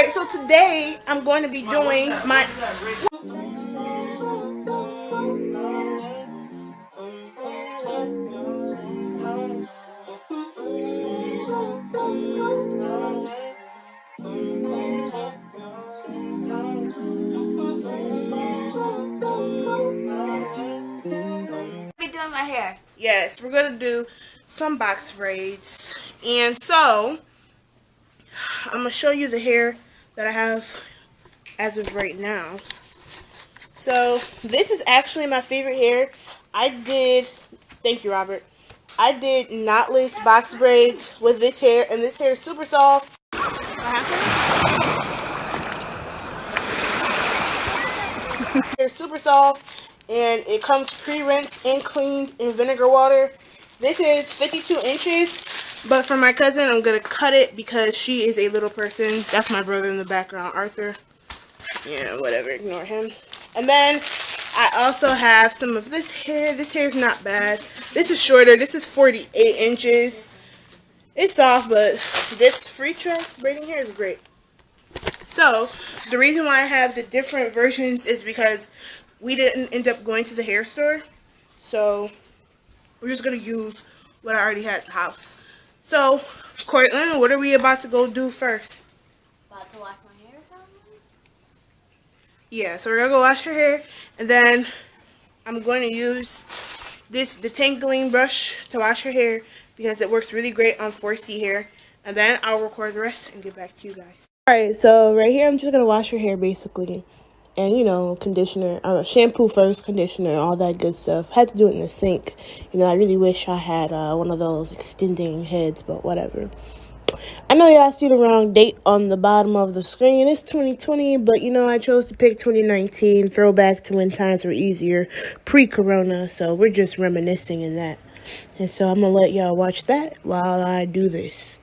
Alright, so today I'm going to be doing my... Be doing my hair. Yes, we're going to do some box braids. And so, I'm going to show you the hair that I have as of right now. So, this is actually my favorite hair. Thank you, Robert. I did knotless box braids with this hair, and this hair is super soft. It's super soft, and it comes pre-rinsed and cleaned in vinegar water. This is 52 inches, but for my cousin, I'm going to cut it because she is a little person. That's my brother in the background, Arthur. Yeah, whatever, ignore him. And then I also have some of this hair. This hair is not bad. This is shorter. This is 48 inches. It's soft, but this free tress braiding hair is great. So, the reason why I have the different versions is because we didn't end up going to the hair store. So, we're just going to use what I already had at the house. So, Cortland, what are we about to go do first? About to wash my hair, probably? Yeah, so we're going to go wash her hair. And then, I'm going to use the tangling brush to wash her hair because it works really great on 4C hair. And then I'll record the rest and get back to you guys. Alright, so right here I'm just going to wash her hair basically. And, you know, conditioner, shampoo first, conditioner, all that good stuff. Had to do it in the sink. You know, I really wish I had one of those extending heads, but whatever. I know y'all see the wrong date on the bottom of the screen. It's 2020, but, you know, I chose to pick 2019, throwback to when times were easier, pre-corona. So we're just reminiscing in that. And so I'm going to let y'all watch that while I do this.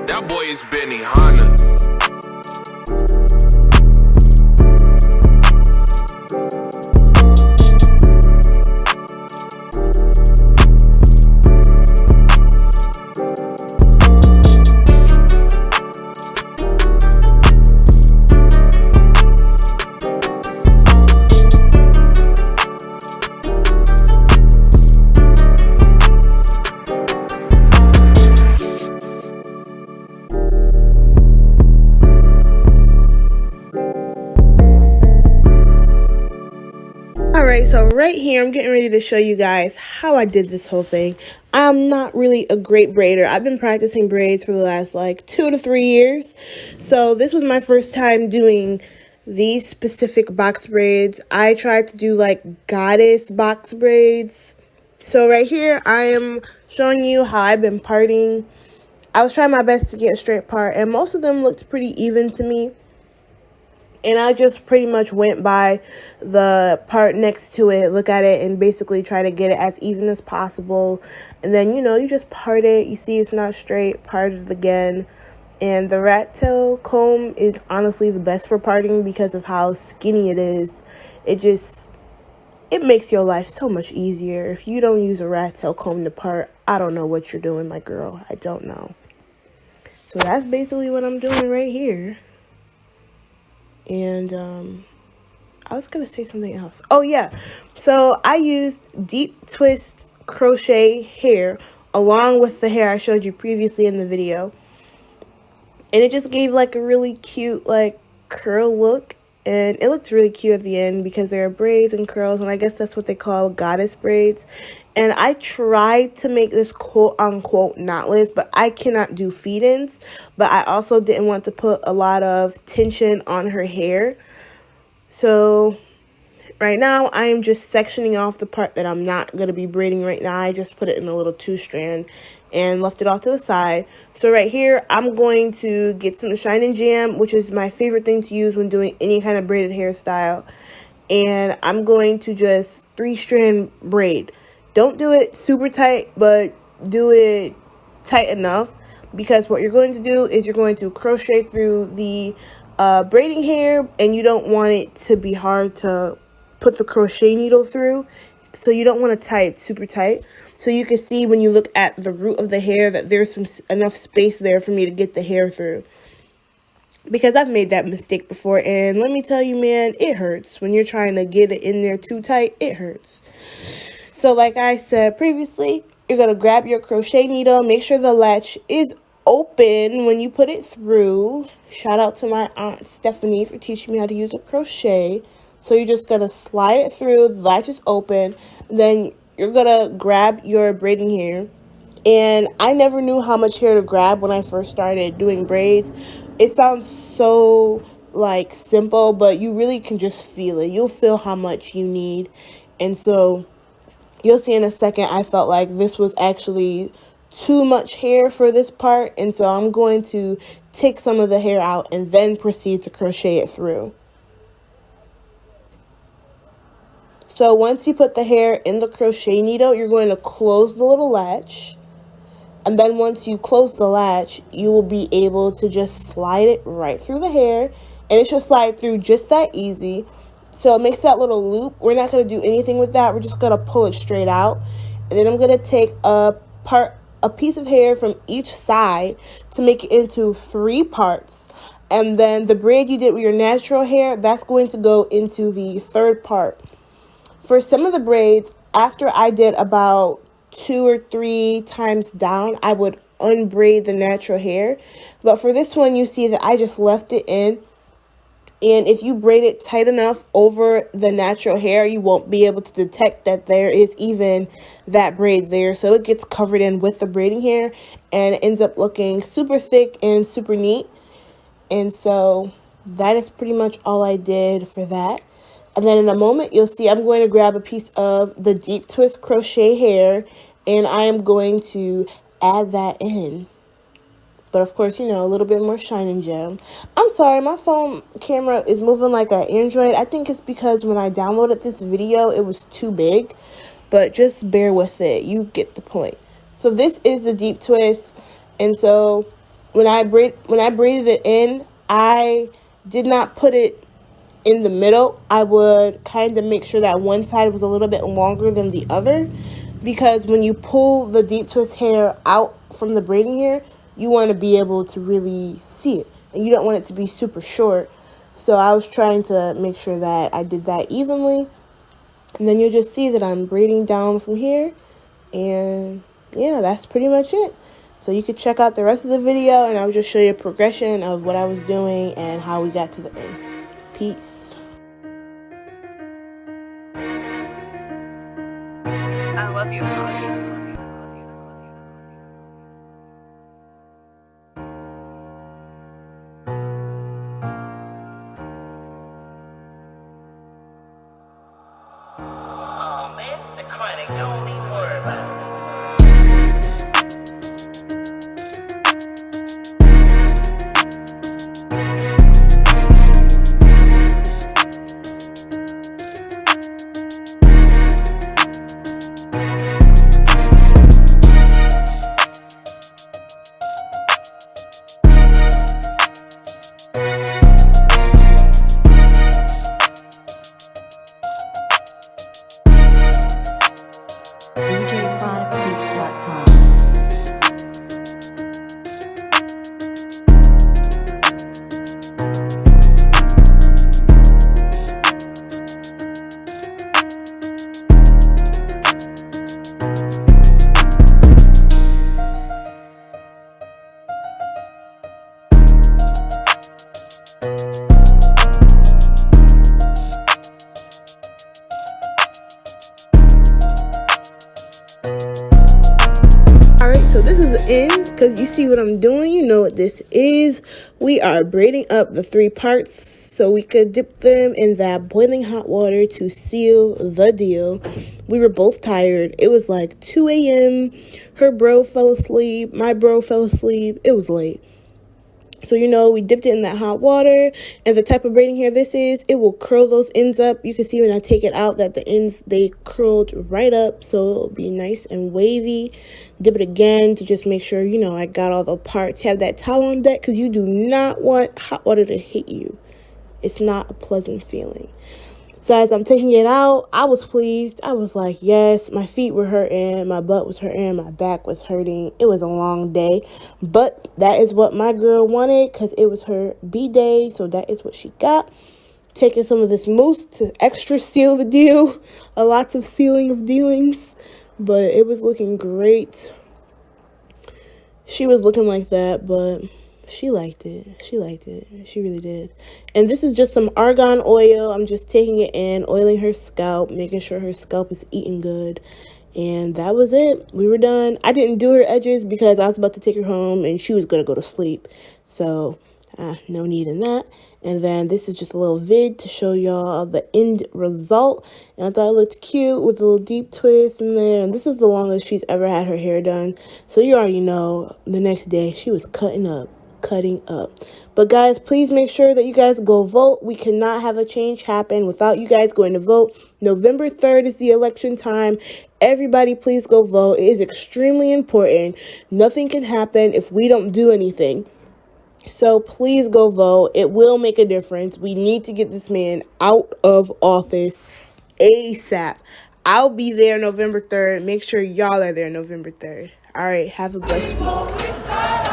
That boy is Benny Hanna. Alright, so right here I'm getting ready to show you guys how I did this whole thing. I'm not really a great braider. I've been practicing braids for the last like 2 to 3 years. So this was my first time doing these specific box braids. I tried to do like goddess box braids. So right here I am showing you how I've been parting. I was trying my best to get a straight part, and most of them looked pretty even to me. And I just pretty much went by the part next to it, look at it, and basically try to get it as even as possible. And then, you know, you just part it. You see it's not straight, part it again. And the rat tail comb is honestly the best for parting because of how skinny it is. It makes your life so much easier. If you don't use a rat tail comb to part, I don't know what you're doing, my girl. I don't know. So that's basically what I'm doing right here. And I was going to say something else. Oh, yeah. So I used deep twist crochet hair along with the hair I showed you previously in the video. And it just gave like a really cute like curl look. And it looked really cute at the end because there are braids and curls. And I guess that's what they call goddess braids. And I tried to make this quote-unquote knotless, but I cannot do feed-ins. But I also didn't want to put a lot of tension on her hair. So Right now, I am just sectioning off the part that I'm not going to be braiding right now. I just put it in a little 2-strand and left it off to the side. So right here, I'm going to get some Shine and Jam, which is my favorite thing to use when doing any kind of braided hairstyle. And I'm going to just 3-strand braid. Don't do it super tight, but do it tight enough, because what you're going to do is you're going to crochet through the braiding hair, and you don't want it to be hard to put the crochet needle through, so you don't want to tie it super tight. So you can see when you look at the root of the hair that there's enough space there for me to get the hair through, because I've made that mistake before, and let me tell you, man, it hurts when you're trying to get it in there too tight. It hurts. So like I said previously, you're going to grab your crochet needle, make sure the latch is open when you put it through. Shout out to my aunt Stephanie for teaching me how to use a crochet. So you're just going to slide it through, the latch is open, then you're going to grab your braiding hair. And I never knew how much hair to grab when I first started doing braids. It sounds so like simple, but you really can just feel it. You'll feel how much you need. And so you'll see in a second, I felt like this was actually too much hair for this part. And so I'm going to take some of the hair out and then proceed to crochet it through. So once you put the hair in the crochet needle, you're going to close the little latch. And then once you close the latch, you will be able to just slide it right through the hair. And it should slide through just that easy. So it makes that little loop. We're not going to do anything with that. We're just going to pull it straight out. And then I'm going to take a piece of hair from each side to make it into 3 parts. And then the braid you did with your natural hair, that's going to go into the 3rd part. For some of the braids, after I did about 2 or 3 times down, I would unbraid the natural hair. But for this one, you see that I just left it in. And if you braid it tight enough over the natural hair, you won't be able to detect that there is even that braid there. So it gets covered in with the braiding hair and it ends up looking super thick and super neat. And so that is pretty much all I did for that. And then in a moment, you'll see I'm going to grab a piece of the deep twist crochet hair and I am going to add that in. But of course, you know, a little bit more Shine and Gem. I'm sorry, my phone camera is moving like an Android. I think it's because when I downloaded this video, it was too big. But just bear with it. You get the point. So this is the deep twist. And so when I braided it in, I did not put it in the middle. I would kind of make sure that one side was a little bit longer than the other. Because when you pull the deep twist hair out from the braiding hair, you want to be able to really see it. And you don't want it to be super short. So I was trying to make sure that I did that evenly. And then you'll just see that I'm braiding down from here. And yeah, that's pretty much it. So you could check out the rest of the video and I'll just show you a progression of what I was doing and how we got to the end. Peace. I love you. Oh man, it's the chronic. Don't need more about it. So this is the end, because you see what I'm doing, you know what this is. We are braiding up the 3 parts so we could dip them in that boiling hot water to seal the deal. We were both tired. It was like 2 a.m. Her bro fell asleep. My bro fell asleep. It was late. So, you know, we dipped it in that hot water, and the type of braiding hair this is, it will curl those ends up. You can see when I take it out that the ends, they curled right up, so it'll be nice and wavy. Dip it again to just make sure, you know, I got all the parts. Have that towel on deck because you do not want hot water to hit you. It's not a pleasant feeling. So as I'm taking it out, I was pleased. I was like, yes, my feet were hurting, my butt was hurting, my back was hurting. It was a long day, but that is what my girl wanted because it was her B-day, so that is what she got. Taking some of this mousse to extra seal the deal. A lots of sealing of dealings, but it was looking great. She was looking like that, but she liked it. She liked it. She really did. And this is just some argan oil. I'm just taking it in, oiling her scalp, making sure her scalp is eating good. And that was it. We were done. I didn't do her edges because I was about to take her home and she was going to go to sleep. So, no need in that. And then this is just a little vid to show y'all the end result. And I thought it looked cute with a little deep twist in there. And this is the longest she's ever had her hair done. So you already know the next day she was cutting up. But guys, please make sure that you guys go vote. We cannot have a change happen without you guys going to vote. November 3rd is the election time. Everybody please go vote. It is extremely important. Nothing can happen if we don't do anything. So please go vote. It will make a difference. We need to get this man out of office ASAP. I'll be there November 3rd. Make sure y'all are there November 3rd. All right, have a blessed week.